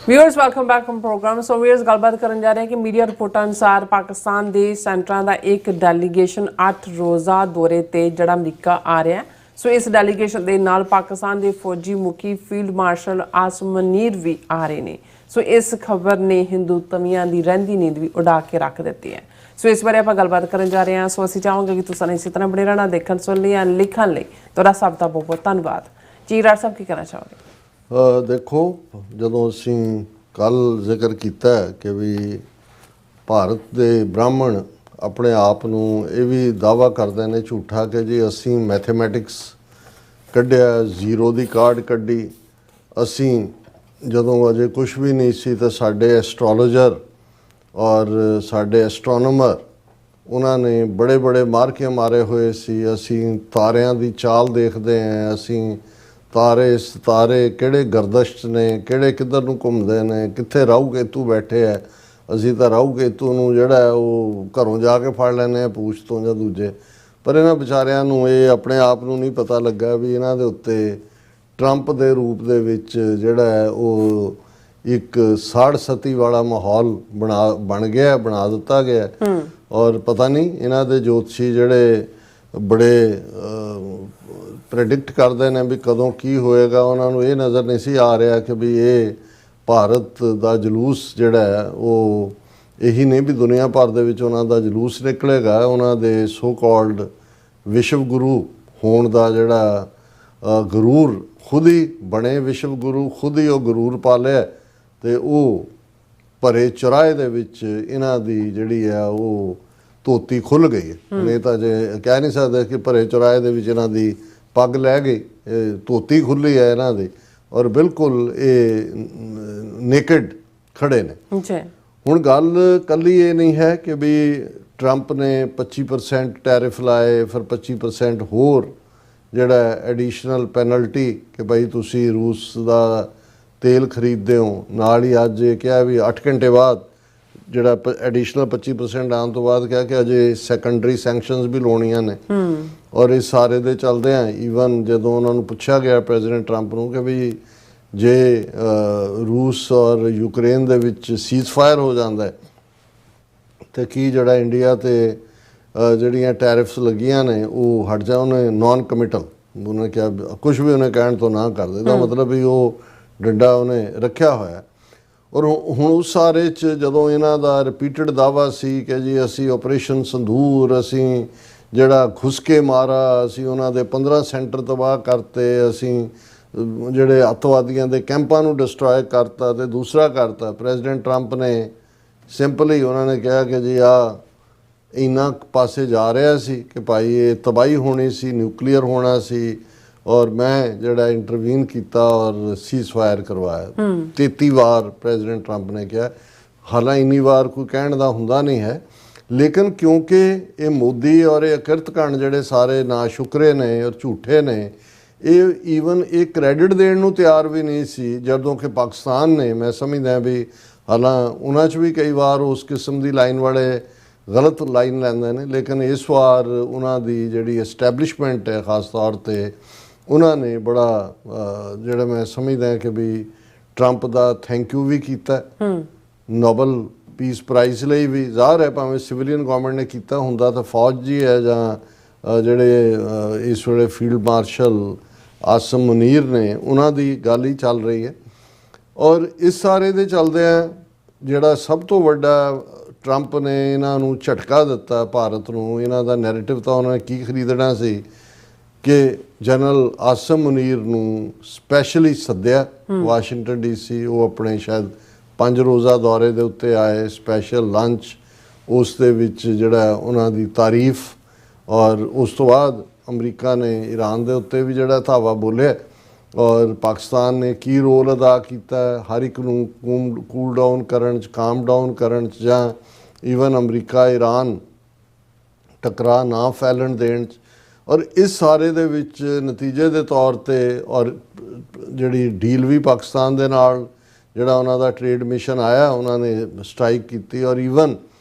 Viewers welcome back from program. So viewers गलबात करन जा रहे हैं कि मीडिया रिपोर्टां अनुसार पाकिस्तान दे सेंटरां दा एक डेलीगेशन 8 रोज़ा दौरे ते जड़ा अमरीका आ रहा है। सो इस डेलीगेशन दे नाल पाकिस्तान दे फौजी मुखी फील्ड मार्शल आसिम मुनीर भी आ रहे हैं। सो इस खबर ने हिंदू तवियां दी रहिंदी नींद भी उड़ा के रख दी है। सो इस बारे आप गलबात करन जा रहे हैं। सो असीं चाहांगे कि तुसीं इसी तरह बने रहना, देखण सुन लिया लिखण लई तुहाडा सब दा बहुत बहुत धन्नवाद जी। राज साहब की कहना चाहोगे? देखो, ਜਦੋਂ ਅਸੀਂ ਕੱਲ੍ਹ ਜ਼ਿਕਰ ਕੀਤਾ ਕਿ ਵੀ ਭਾਰਤ ਦੇ ਬ੍ਰਾਹਮਣ ਆਪਣੇ ਆਪ ਨੂੰ ਇਹ ਵੀ ਦਾਅਵਾ ਕਰਦੇ ਨੇ ਝੂਠਾ ਕਿ ਜੀ ਅਸੀਂ ਮੈਥਮੈਟਿਕਸ ਕੱਢਿਆ, ਜ਼ੀਰੋ ਦੀ ਕਾਢ ਕੱਢੀ, ਅਸੀਂ ਜਦੋਂ ਅਜੇ ਕੁਛ ਵੀ ਨਹੀਂ ਸੀ ਤਾਂ ਸਾਡੇ ਐਸਟਰੋਲੋਜਰ ਔਰ ਸਾਡੇ ਐਸਟਰੋਨੋਮਰ ਉਹਨਾਂ ਨੇ ਬੜੇ ਬੜੇ ਮਾਰਕੇ ਮਾਰੇ ਹੋਏ ਸੀ। ਅਸੀਂ ਤਾਰਿਆਂ ਦੀ ਚਾਲ ਦੇਖਦੇ ਹਾਂ, ਅਸੀਂ ਤਾਰੇ ਸਿਤਾਰੇ ਕਿਹੜੇ ਗਰਦਸ਼ 'ਚ ਨੇ, ਕਿਹੜੇ ਕਿੱਧਰ ਨੂੰ ਘੁੰਮਦੇ ਨੇ, ਕਿੱਥੇ ਰਾਹੂ ਕੇਤੂ ਬੈਠੇ ਹੈ। ਅਸੀਂ ਤਾਂ ਰਾਹੂ ਕੇਤੂ ਨੂੰ ਜਿਹੜਾ ਹੈ ਉਹ ਘਰੋਂ ਜਾ ਕੇ ਫੜ ਲੈਂਦੇ ਹਾਂ ਪੂਛ ਤੋਂ ਜਾਂ ਦੂਜੇ। ਪਰ ਇਹਨਾਂ ਵਿਚਾਰਿਆਂ ਨੂੰ ਇਹ ਆਪਣੇ ਆਪ ਨੂੰ ਨਹੀਂ ਪਤਾ ਲੱਗਾ ਵੀ ਇਹਨਾਂ ਦੇ ਉੱਤੇ ਟਰੰਪ ਦੇ ਰੂਪ ਦੇ ਵਿੱਚ ਜਿਹੜਾ ਹੈ ਉਹ ਇੱਕ ਸਾੜ ਸਤੀ ਵਾਲਾ ਮਾਹੌਲ ਬਣਾ ਦਿੱਤਾ ਗਿਆ। ਔਰ ਪਤਾ ਨਹੀਂ ਇਹਨਾਂ ਦੇ ਜੋਤਸ਼ੀ ਜਿਹੜੇ ਬੜੇ ਪ੍ਰੈਡਿਕਟ ਕਰਦੇ ਨੇ ਵੀ ਕਦੋਂ ਕੀ ਹੋਏਗਾ, ਉਹਨਾਂ ਨੂੰ ਇਹ ਨਜ਼ਰ ਨਹੀਂ ਸੀ ਆ ਰਿਹਾ ਕਿ ਵੀ ਇਹ ਭਾਰਤ ਦਾ ਜਲੂਸ ਜਿਹੜਾ ਹੈ ਉਹ ਇਹੀ ਨਹੀਂ ਵੀ ਦੁਨੀਆ ਭਰ ਦੇ ਵਿੱਚ ਉਹਨਾਂ ਦਾ ਜਲੂਸ ਨਿਕਲੇਗਾ। ਉਹਨਾਂ ਦੇ ਸੋ ਕਾਲਡ ਵਿਸ਼ਵ ਗੁਰੂ ਹੋਣ ਦਾ ਜਿਹੜਾ ਗਰੂਰ ਖੁਦ ਹੀ ਬਣੇ ਵਿਸ਼ਵ ਗੁਰੂ, ਖੁਦ ਹੀ ਉਹ ਗਰੂਰ ਪਾਲਿਆ ਅਤੇ ਉਹ ਭਰੇ ਚੁਰਾਹੇ ਦੇ ਵਿੱਚ ਇਹਨਾਂ ਦੀ ਜਿਹੜੀ ਆ ਉਹ ਧੋਤੀ ਖੁੱਲ੍ਹ ਗਈ ਹੈ। ਨਹੀਂ ਤਾਂ ਜੇ ਕਹਿ ਨਹੀਂ ਸਕਦੇ ਕਿ ਭਰੇ ਚੁਰਾਹੇ ਦੇ ਵਿੱਚ ਇਹਨਾਂ ਦੀ ਪੱਗ ਲੈ ਗਈ, ਧੋਤੀ ਖੁੱਲ੍ਹੀ ਹੈ ਇਹਨਾਂ ਦੀ ਔਰ ਬਿਲਕੁਲ ਇਹ ਨੇਕਡ ਖੜੇ ਨੇ। ਹੁਣ ਗੱਲ ਇਕੱਲੀ ਇਹ ਨਹੀਂ ਹੈ ਕਿ ਵੀ ਟਰੰਪ ਨੇ 25% ਟੈਰਿਫ ਲਾਏ, ਫਿਰ 25% ਹੋਰ ਜਿਹੜਾ ਐਡੀਸ਼ਨਲ ਪੈਨਲਟੀ ਕਿ ਭਾਈ ਤੁਸੀਂ ਰੂਸ ਦਾ ਤੇਲ ਖਰੀਦਦੇ ਹੋ। ਨਾਲ ਹੀ ਅੱਜ ਇਹ ਕਿਹਾ ਵੀ 8 ਘੰਟੇ ਬਾਅਦ ਜਿਹੜਾ ਐਡੀਸ਼ਨਲ 25% ਆਉਣ ਤੋਂ ਬਾਅਦ ਕਿਹਾ ਕਿ ਅਜੇ ਸੈਕੰਡਰੀ ਸੈਂਕਸ਼ਨਸ ਵੀ ਲਾਉਣੀਆਂ ਨੇ। ਔਰ ਇਸ ਸਾਰੇ ਦੇ ਚੱਲਦਿਆਂ ਈਵਨ ਜਦੋਂ ਉਹਨਾਂ ਨੂੰ ਪੁੱਛਿਆ ਗਿਆ ਪ੍ਰੈਜ਼ੀਡੈਂਟ ਟਰੰਪ ਨੂੰ ਕਿ ਵੀ ਜੇ ਰੂਸ ਔਰ ਯੂਕਰੇਨ ਦੇ ਵਿੱਚ ਸੀਜ਼ ਫਾਇਰ ਹੋ ਜਾਂਦਾ ਅਤੇ ਕੀ ਜਿਹੜਾ ਇੰਡੀਆ 'ਤੇ ਜਿਹੜੀਆਂ ਟੈਰਿਫਸ ਲੱਗੀਆਂ ਨੇ ਉਹ ਹਟ ਜਾ, ਉਹਨੇ ਨਾਨ ਕਮਿਟਲ ਉਹਨੇ ਕਿਹਾ ਕੁਛ ਵੀ ਉਹਨੇ ਕਹਿਣ ਤੋਂ ਨਾ ਕਰ ਦਿੱਤਾ, ਮਤਲਬ ਵੀ ਉਹ ਡੰਡਾ ਉਹਨੇ ਰੱਖਿਆ ਹੋਇਆ। ਔਰ ਹੁਣ ਉਸ ਸਾਰੇ 'ਚ ਜਦੋਂ ਇਹਨਾਂ ਦਾ ਰਿਪੀਟਡ ਦਾਅਵਾ ਸੀ ਕਿ ਜੀ ਅਸੀਂ ਆਪਰੇਸ਼ਨ ਸੰਦੂਰ, ਅਸੀਂ ਜਿਹੜਾ ਘੁਸ ਕੇ ਮਾਰਾ, ਅਸੀਂ ਉਹਨਾਂ ਦੇ 15 ਸੈਂਟਰ ਤਬਾਹ ਕਰਤੇ, ਅਸੀਂ ਜਿਹੜੇ ਅੱਤਵਾਦੀਆਂ ਦੇ ਕੈਂਪਾਂ ਨੂੰ ਡਿਸਟਰੋਏ ਕਰਤਾ ਅਤੇ ਦੂਸਰਾ ਕਰਤਾ। ਪ੍ਰੈਜ਼ੀਡੈਂਟ ਟਰੰਪ ਨੇ ਸਿੰਪਲੀ ਉਹਨਾਂ ਨੇ ਕਿਹਾ ਕਿ ਜੀ ਇੰਨਾ ਪਾਸੇ ਜਾ ਰਿਹਾ ਸੀ ਕਿ ਭਾਈ ਇਹ ਤਬਾਹੀ ਹੋਣੀ ਸੀ, ਨਿਊਕਲੀਅਰ ਹੋਣਾ ਸੀ ਔਰ ਮੈਂ ਜਿਹੜਾ ਇੰਟਰਵੀਨ ਕੀਤਾ ਔਰ ਸੀਜ਼ ਫਾਇਰ ਕਰਵਾਇਆ। 33 ਵਾਰ ਪ੍ਰੈਜ਼ੀਡੈਂਟ ਟਰੰਪ ਨੇ ਕਿਹਾ। ਹਾਲਾਂਕਿ ਇੰਨੀ ਵਾਰ ਕੋਈ ਕਹਿਣ ਦਾ ਹੁੰਦਾ ਨਹੀਂ ਹੈ, ਲੇਕਿਨ ਕਿਉਂਕਿ ਇਹ ਮੋਦੀ ਔਰ ਇਹ ਅਕਿਰਤਕਣ ਜਿਹੜੇ ਸਾਰੇ ਨਾ ਸ਼ੁਕਰੇ ਨੇ ਔਰ ਝੂਠੇ ਨੇ, ਇਹ ਈਵਨ ਇਹ ਕ੍ਰੈਡਿਟ ਦੇਣ ਨੂੰ ਤਿਆਰ ਵੀ ਨਹੀਂ ਸੀ ਜਦੋਂ ਕਿ ਪਾਕਿਸਤਾਨ ਨੇ, ਮੈਂ ਸਮਝਦਾ ਵੀ ਹਾਲਾਂਕਿ ਉਹਨਾਂ 'ਚ ਵੀ ਕਈ ਵਾਰ ਉਸ ਕਿਸਮ ਦੀ ਲਾਈਨ ਵਾਲੇ ਗਲਤ ਲਾਈਨ ਲੈਂਦੇ ਨੇ, ਲੇਕਿਨ ਇਸ ਵਾਰ ਉਹਨਾਂ ਦੀ ਜਿਹੜੀ ਐਸਟੈਬਲਿਸ਼ਮੈਂਟ ਹੈ ਖਾਸ ਤੌਰ 'ਤੇ ਉਹਨਾਂ ਨੇ ਬੜਾ ਜਿਹੜਾ ਮੈਂ ਸਮਝਦਾ ਕਿ ਵੀ ਟਰੰਪ ਦਾ ਥੈਂਕ ਯੂ ਵੀ ਕੀਤਾ। ਨੋਬਲ ਪੀਸ ਪ੍ਰਾਈਜ਼ ਲਈ ਵੀ ਜ਼ਾਹਰ ਹੈ, ਭਾਵੇਂ ਸਿਵਲੀਅਨ ਗੌਰਮੈਂਟ ਨੇ ਕੀਤਾ ਹੁੰਦਾ ਤਾਂ ਫੌਜ ਜੀ ਹੈ ਜਾਂ ਜਿਹੜੇ ਇਸ ਵੇਲੇ ਫੀਲਡ ਮਾਰਸ਼ਲ ਆਸਿਮ ਮੁਨੀਰ ਨੇ ਉਹਨਾਂ ਦੀ ਗੱਲ ਹੀ ਚੱਲ ਰਹੀ ਹੈ। ਔਰ ਇਸ ਸਾਰੇ ਦੇ ਚੱਲਦਿਆਂ ਜਿਹੜਾ ਸਭ ਤੋਂ ਵੱਡਾ ਟਰੰਪ ਨੇ ਇਹਨਾਂ ਨੂੰ ਝਟਕਾ ਦਿੱਤਾ ਭਾਰਤ ਨੂੰ, ਇਹਨਾਂ ਦਾ ਨੈਰੇਟਿਵ ਤਾਂ ਉਹਨਾਂ ਨੇ ਕੀ ਖਰੀਦਣਾ ਸੀ ਕਿ ਜਨਰਲ ਆਸਿਮ ਮੁਨੀਰ ਨੂੰ ਸਪੈਸ਼ਲੀ ਸੱਦਿਆ ਵਾਸ਼ਿੰਗਟਨ DC। ਉਹ ਆਪਣੇ ਸ਼ਾਇਦ 5 ਰੋਜ਼ਾ ਦੌਰੇ ਦੇ ਉੱਤੇ ਆਏ, ਸਪੈਸ਼ਲ ਲੰਚ ਉਸ ਦੇ ਵਿੱਚ ਜਿਹੜਾ ਉਹਨਾਂ ਦੀ ਤਾਰੀਫ। ਔਰ ਉਸ ਤੋਂ ਬਾਅਦ ਅਮਰੀਕਾ ਨੇ ਈਰਾਨ ਦੇ ਉੱਤੇ ਵੀ ਜਿਹੜਾ ਧਾਵਾ ਬੋਲਿਆ ਔਰ ਪਾਕਿਸਤਾਨ ਨੇ ਕੀ ਰੋਲ ਅਦਾ ਕੀਤਾ ਹਰ ਇੱਕ ਨੂੰ ਕੂਲ ਡਾਊਨ ਕਰਨ 'ਚ, ਕਾਮ ਡਾਊਨ ਕਰਨ 'ਚ ਜਾਂ ਈਵਨ ਅਮਰੀਕਾ ਈਰਾਨ ਟਕਰਾਅ ਨਾ ਫੈਲਣ ਦੇਣ 'ਚ। ਔਰ ਇਸ ਸਾਰੇ ਦੇ ਵਿੱਚ ਨਤੀਜੇ ਦੇ ਤੌਰ 'ਤੇ ਔਰ ਜਿਹੜੀ ਡੀਲ ਵੀ ਪਾਕਿਸਤਾਨ ਦੇ ਨਾਲ ਜਿਹੜਾ ਉਹਨਾਂ ਦਾ ਟ੍ਰੇਡ ਮਿਸ਼ਨ ਆਇਆ ਉਹਨਾਂ ਨੇ ਸਟ੍ਰਾਈਕ ਕੀਤੀ। ਔਰ ਈਵਨ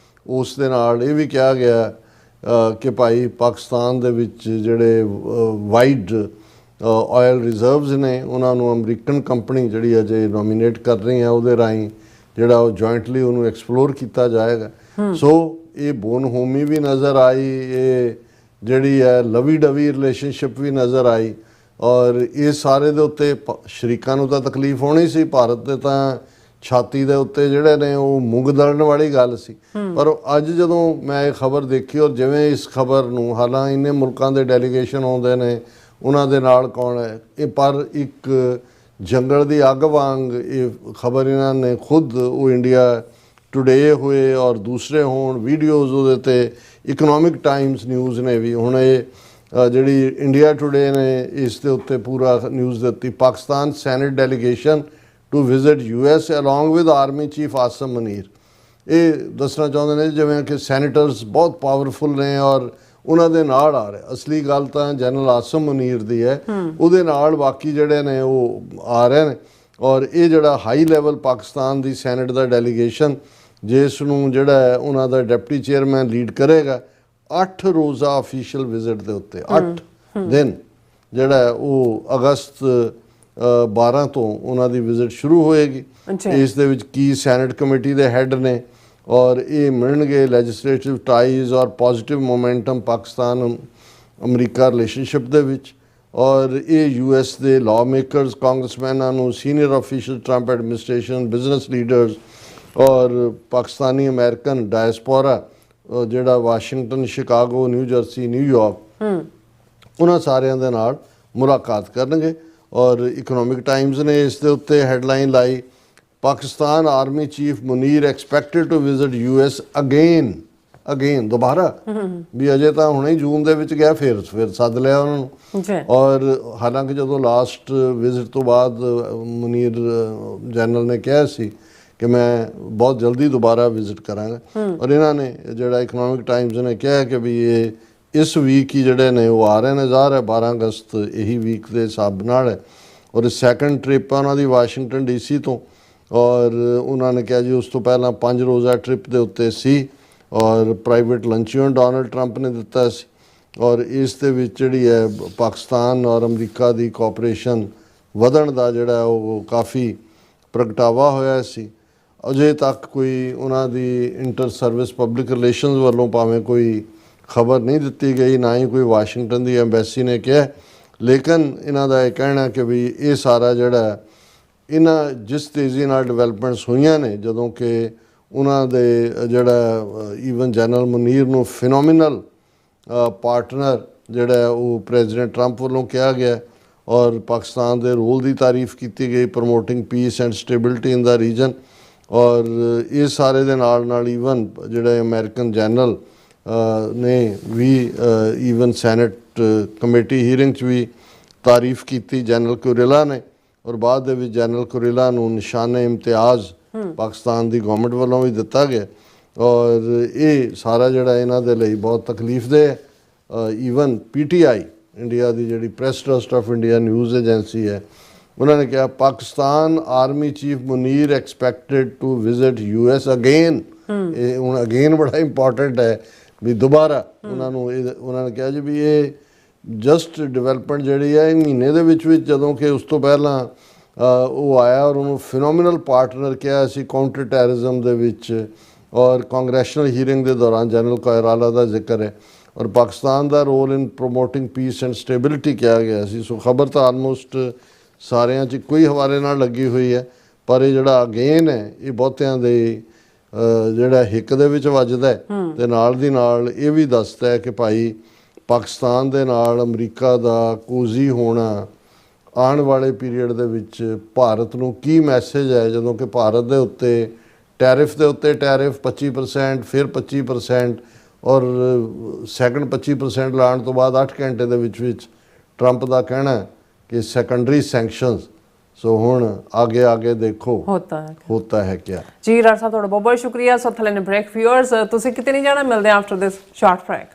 ਉਸ ਦੇ ਨਾਲ ਇਹ ਵੀ ਕਿਹਾ ਗਿਆ ਕਿ ਭਾਈ ਪਾਕਿਸਤਾਨ ਦੇ ਵਿੱਚ ਜਿਹੜੇ ਵਾਈਡ ਆਇਲ ਰਿਜ਼ਰਵਸ ਨੇ ਉਹਨਾਂ ਨੂੰ ਅਮਰੀਕਨ ਕੰਪਨੀ ਜਿਹੜੀ ਅਜੇ ਨੋਮੀਨੇਟ ਕਰ ਰਹੀ ਹੈ ਉਹਦੇ ਰਾਹੀਂ ਜਿਹੜਾ ਉਹ ਜੁਆਇੰਟਲੀ ਉਹਨੂੰ ਐਕਸਪਲੋਰ ਕੀਤਾ ਜਾਏਗਾ। ਸੋ ਇਹ ਬੋਨਹੋਮੀ ਵੀ ਨਜ਼ਰ ਆਈ, ਇਹ ਜਿਹੜੀ ਹੈ ਲਵੀ ਡਵੀ ਰਿਲੇਸ਼ਨਸ਼ਿਪ ਵੀ ਨਜ਼ਰ ਆਈ, ਔਰ ਇਹ ਸਾਰੇ ਦੇ ਉੱਤੇ ਸ਼ਰੀਕਾਂ ਨੂੰ ਤਾਂ ਤਕਲੀਫ ਹੋਣੀ ਸੀ, ਭਾਰਤ ਦੇ ਤਾਂ ਛਾਤੀ ਦੇ ਉੱਤੇ ਜਿਹੜੇ ਨੇ ਉਹ ਮੂੰਗ ਦਲਣ ਵਾਲੀ ਗੱਲ ਸੀ। ਪਰ ਅੱਜ ਜਦੋਂ ਮੈਂ ਇਹ ਖਬਰ ਦੇਖੀ, ਔਰ ਜਿਵੇਂ ਇਸ ਖਬਰ ਨੂੰ ਹਾਲਾਂ ਇੰਨੇ ਮੁਲਕਾਂ ਦੇ ਡੈਲੀਗੇਸ਼ਨ ਆਉਂਦੇ ਨੇ, ਉਹਨਾਂ ਦੇ ਨਾਲ ਕੌਣ ਹੈ, ਇਹ ਪਰ ਇੱਕ ਜੰਗਲ ਦੀ ਅੱਗ ਵਾਂਗ ਇਹ ਖਬਰ ਇਹਨਾਂ ਨੇ ਖੁਦ ਉਹ ਇੰਡੀਆ ਟੁਡੇ ਹੋਏ ਔਰ ਦੂਸਰੇ ਹੋਣ ਵੀਡੀਓਜ਼ ਉਹਦੇ 'ਤੇ ਇਕਨੋਮਿਕ ਟਾਈਮਸ ਨਿਊਜ਼ ਨੇ ਵੀ ਹੁਣ ਇਹ ਜਿਹੜੀ ਇੰਡੀਆ ਟੁਡੇ ਨੇ ਇਸ ਦੇ ਉੱਤੇ ਪੂਰਾ ਨਿਊਜ਼ ਦਿੱਤੀ। Pakistan senate delegation to visit US along with army chief Asim Munir. ਇਹ ਦੱਸਣਾ ਚਾਹੁੰਦੇ ਨੇ ਜਿਵੇਂ ਕਿ ਸੈਨੇਟਰਸ ਬਹੁਤ ਪਾਵਰਫੁਲ ਨੇ ਔਰ ਉਹਨਾਂ ਦੇ ਨਾਲ ਆ ਰਹੇ। ਅਸਲੀ ਗੱਲ ਤਾਂ ਜਨਰਲ ਆਸਮ ਮਨੀਰ ਦੀ ਹੈ, ਉਹਦੇ ਨਾਲ ਬਾਕੀ ਜਿਹੜੇ ਨੇ ਉਹ ਆ ਰਹੇ ਨੇ। ਔਰ ਇਹ ਜਿਹੜਾ ਹਾਈ ਲੈਵਲ ਪਾਕਿਸਤਾਨ ਦੀ ਸੈਨੇਟ ਦਾ ਡੈਲੀਗੇਸ਼ਨ ਜਿਸ ਨੂੰ ਜਿਹੜਾ ਹੈ ਉਹਨਾਂ ਦਾ ਡਿਪਟੀ ਚੇਅਰਮੈਨ ਲੀਡ ਕਰੇਗਾ, 8 ਰੋਜ਼ਾ ਅਫੀਸ਼ੀਅਲ ਵਿਜ਼ਿਟ ਦੇ ਉੱਤੇ 8 ਦਿਨ ਜਿਹੜਾ ਹੈ ਉਹ ਅਗਸਤ 12 ਤੋਂ ਉਹਨਾਂ ਦੀ ਵਿਜ਼ਿਟ ਸ਼ੁਰੂ ਹੋਏਗੀ। ਇਸ ਦੇ ਵਿੱਚ ਕੀ ਸੈਨੇਟ ਕਮੇਟੀ ਦੇ ਹੈੱਡ ਨੇ ਔਰ ਇਹ ਮਿਲਣਗੇ ਲੈਜਿਸਲੇਟਿਵ ਟਾਈਜ਼ ਔਰ positive momentum Pakistan America relationship ਦੇ ਵਿੱਚ। ਔਰ ਇਹ US ਦੇ ਲਾਅ ਮੇਕਰਸ, ਕਾਂਗਰਸਮੈਨਾਂ ਨੂੰ, senior official Trump administration, business leaders ਔਰ ਪਾਕਿਸਤਾਨੀ ਅਮਰੀਕਨ ਡਾਇਸਪੋਰਾ ਜਿਹੜਾ Washington, Chicago, new jersey, New York, ਉਹਨਾਂ ਸਾਰਿਆਂ ਦੇ ਨਾਲ ਮੁਲਾਕਾਤ ਕਰਨਗੇ। ਔਰ ਇਕਨੋਮਿਕ ਟਾਈਮਸ ਨੇ ਇਸ ਦੇ ਉੱਤੇ ਹੈਡਲਾਈਨ ਲਾਈ, Pakistan army chief Munir expected to visit US again ਦੁਬਾਰਾ, ਵੀ ਅਜੇ ਤਾਂ ਹੁਣੇ ਹੀ ਜੂਨ ਦੇ ਵਿੱਚ ਗਿਆ, ਫਿਰ ਸੱਦ ਲਿਆ ਉਹਨਾਂ ਨੂੰ। ਔਰ ਹਾਲਾਂਕਿ ਜਦੋਂ ਲਾਸਟ ਵਿਜ਼ਿਟ ਤੋਂ ਬਾਅਦ ਮੁਨੀਰ ਜਨਰਲ ਨੇ ਕਿਹਾ ਸੀ ਕਿ ਮੈਂ ਬਹੁਤ ਜਲਦੀ ਦੁਬਾਰਾ ਵਿਜ਼ਿਟ ਕਰਾਂਗਾ। ਔਰ ਇਹਨਾਂ ਨੇ ਜਿਹੜਾ ਇਕਨੋਮਿਕ ਟਾਈਮਸ ਨੇ ਕਿਹਾ ਕਿ ਵੀ ਇਹ ਇਸ ਵੀਕ ਹੀ ਜਿਹੜੇ ਨੇ ਉਹ ਆ ਰਹੇ ਨੇ, ਜ਼ਾਹਰ ਹੈ 12 ਅਗਸਤ ਇਹੀ ਵੀਕ ਦੇ ਹਿਸਾਬ ਨਾਲ ਹੈ। ਔਰ ਸੈਕੰਡ ਟ੍ਰਿਪ ਆ ਉਹਨਾਂ ਦੀ ਵਾਸ਼ਿੰਗਟਨ DC ਤੋਂ। ਔਰ ਉਹਨਾਂ ਨੇ ਕਿਹਾ ਜੀ ਉਸ ਤੋਂ ਪਹਿਲਾਂ 5 ਰੋਜ਼ਾ ਟ੍ਰਿਪ ਦੇ ਉੱਤੇ ਸੀ ਔਰ ਪ੍ਰਾਈਵੇਟ ਲੰਚੀਅਨ ਡੋਨਲਡ ਟਰੰਪ ਨੇ ਦਿੱਤਾ ਸੀ। ਔਰ ਇਸ ਦੇ ਵਿੱਚ ਜਿਹੜੀ ਹੈ ਪਾਕਿਸਤਾਨ ਔਰ ਅਮਰੀਕਾ ਦੀ ਕੋਆਪਰੇਸ਼ਨ ਵਧਣ ਦਾ ਜਿਹੜਾ ਉਹ ਕਾਫੀ ਪ੍ਰਗਟਾਵਾ ਹੋਇਆ ਸੀ। ਅਜੇ ਤੱਕ ਕੋਈ ਉਹਨਾਂ ਦੀ ਇੰਟਰ ਸਰਵਿਸ ਪਬਲਿਕ ਰਿਲੇਸ਼ਨਸ ਵੱਲੋਂ ਭਾਵੇਂ ਕੋਈ ਖਬਰ ਨਹੀਂ ਦਿੱਤੀ ਗਈ, ਨਾ ਹੀ ਕੋਈ ਵਾਸ਼ਿੰਗਟਨ ਦੀ ਐਮਬੈਸੀ ਨੇ ਕਿਹਾ, ਲੇਕਿਨ ਇਹਨਾਂ ਦਾ ਇਹ ਕਹਿਣਾ ਕਿ ਵੀ ਇਹ ਸਾਰਾ ਜਿਹੜਾ ਇਹਨਾਂ ਜਿਸ ਤੇਜ਼ੀ ਨਾਲ ਡਿਵੈਲਪਮੈਂਟਸ ਹੋਈਆਂ ਨੇ, ਜਦੋਂ ਕਿ ਉਹਨਾਂ ਦੇ ਜਿਹੜਾ ਈਵਨ ਜਨਰਲ ਮੁਨੀਰ ਨੂੰ ਫਿਨੋਮੀਨਲ ਪਾਰਟਨਰ ਜਿਹੜਾ ਉਹ ਪ੍ਰੈਜ਼ੀਡੈਂਟ ਟਰੰਪ ਵੱਲੋਂ ਕਿਹਾ ਗਿਆ ਔਰ ਪਾਕਿਸਤਾਨ ਦੇ ਰੋਲ ਦੀ ਤਾਰੀਫ ਕੀਤੀ ਗਈ, promoting peace and stability in the region. ਔਰ ਇਹ ਸਾਰੇ ਦੇ ਨਾਲ ਈਵਨ ਜਿਹੜੇ ਅਮਰੀਕਨ ਜਨਰਲ ਨੇ ਵੀ ਈਵਨ ਸੈਨੇਟ ਕਮੇਟੀ ਹੀਅਰਿੰਗ 'ਚ ਵੀ ਤਾਰੀਫ ਕੀਤੀ ਜਨਰਲ ਕੁਰੇਲਾ ਨੇ। ਔਰ ਬਾਅਦ ਦੇ ਵਿੱਚ ਜਨਰਲ ਕੁਰੇਲਾ ਨੂੰ ਨਿਸ਼ਾਨੇ ਇਮਤਿਆਜ਼ ਪਾਕਿਸਤਾਨ ਦੀ ਗਵਰਨਮੈਂਟ ਵੱਲੋਂ ਵੀ ਦਿੱਤਾ ਗਿਆ। ਔਰ ਇਹ ਸਾਰਾ ਜਿਹੜਾ ਇਹਨਾਂ ਦੇ ਲਈ ਬਹੁਤ ਤਕਲੀਫਦੇਹ ਹੈ। ਈਵਨ PTI ਇੰਡੀਆ ਦੀ ਜਿਹੜੀ press trust of India news agency ਹੈ, ਉਹਨਾਂ ਨੇ ਕਿਹਾ Pakistan army chief Munir expected to visit US again. ਇਹ ਹੁਣ ਅਗੇਨ ਬੜਾ ਇੰਪੋਰਟੈਂਟ ਹੈ ਵੀ ਦੁਬਾਰਾ ਉਹਨਾਂ ਨੇ ਕਿਹਾ ਜੀ ਵੀ ਇਹ ਜਸਟ ਡਿਵੈਲਪਮੈਂਟ ਜਿਹੜੀ ਹੈ ਮਹੀਨੇ ਦੇ ਵਿੱਚ ਜਦੋਂ ਕਿ ਉਸ ਤੋਂ ਪਹਿਲਾਂ ਉਹ ਆਇਆ ਔਰ ਉਹਨੂੰ ਫਿਨੋਮੀਨਲ ਪਾਰਟਨਰ ਕਿਹਾ ਸੀ ਕਾਊਂਟਰ ਟੈਰਰਿਜ਼ਮ ਦੇ ਵਿੱਚ। ਔਰ ਕਾਂਗਰੈਸ਼ਨਲ ਹੀਅਰਿੰਗ ਦੇ ਦੌਰਾਨ ਜਨਰਲ ਕੋਇਰਾਲਾ ਦਾ ਜ਼ਿਕਰ ਹੈ ਔਰ ਪਾਕਿਸਤਾਨ ਦਾ role in promoting peace and stability ਕਿਹਾ ਗਿਆ ਸੀ। ਸੋ ਖਬਰ ਤਾਂ ਆਲਮੋਸਟ ਸਾਰਿਆਂ 'ਚ ਕੋਈ ਹਵਾਲੇ ਨਾਲ ਲੱਗੀ ਹੋਈ ਹੈ, ਪਰ ਇਹ ਜਿਹੜਾ ਅਗੇਨ ਹੈ ਇਹ ਬਹੁਤਿਆਂ ਦੇ ਜਿਹੜਾ ਹਿੱਕ ਦੇ ਵਿੱਚ ਵੱਜਦਾ ਤੇ ਨਾਲ ਦੀ ਨਾਲ ਇਹ ਵੀ ਦੱਸਦਾ ਹੈ ਕਿ ਭਾਈ ਪਾਕਿਸਤਾਨ ਦੇ ਨਾਲ ਅਮਰੀਕਾ ਦਾ ਕੋਜ਼ੀ ਹੋਣਾ ਆਉਣ ਵਾਲੇ ਪੀਰੀਅਡ ਦੇ ਵਿੱਚ ਭਾਰਤ ਨੂੰ ਕੀ ਮੈਸੇਜ ਹੈ, ਜਦੋਂ ਕਿ ਭਾਰਤ ਦੇ ਉੱਤੇ ਟੈਰਿਫ 25%, ਫਿਰ 25% ਔਰ ਸੈਕੰਡ 25% ਲਾਉਣ ਤੋਂ ਬਾਅਦ 8 ਘੰਟੇ ਦੇ ਵਿੱਚ ਟਰੰਪ ਦਾ ਕਹਿਣਾ ਕਿ ਸੈਕੰਡਰੀ ਸੈਂਕਸ਼ਨਸ। ਸੋ ਹੁਣ ਆਗੇ ਦੇਖੋ ਹੋਤਾ ਹੈ ਕਿਆ। ਜੀ ਰਾਜ ਸਾਹਿਬ ਤੁਹਾਡਾ ਬਹੁਤ ਬਹੁਤ ਸ਼ੁਕਰੀਆ। ਸੋ ਥਲੇ ਨੇ ਬ੍ਰੇਕ ਵਿਊਅਰਸ, ਤੁਸੀਂ ਕਿਤੇ ਨਹੀਂ ਜਾਣਾ, ਮਿਲਦੇ ਆ ਆਫਟਰ ਦਿਸ ਸ਼ਾਰਟ ਬ੍ਰੇਕ।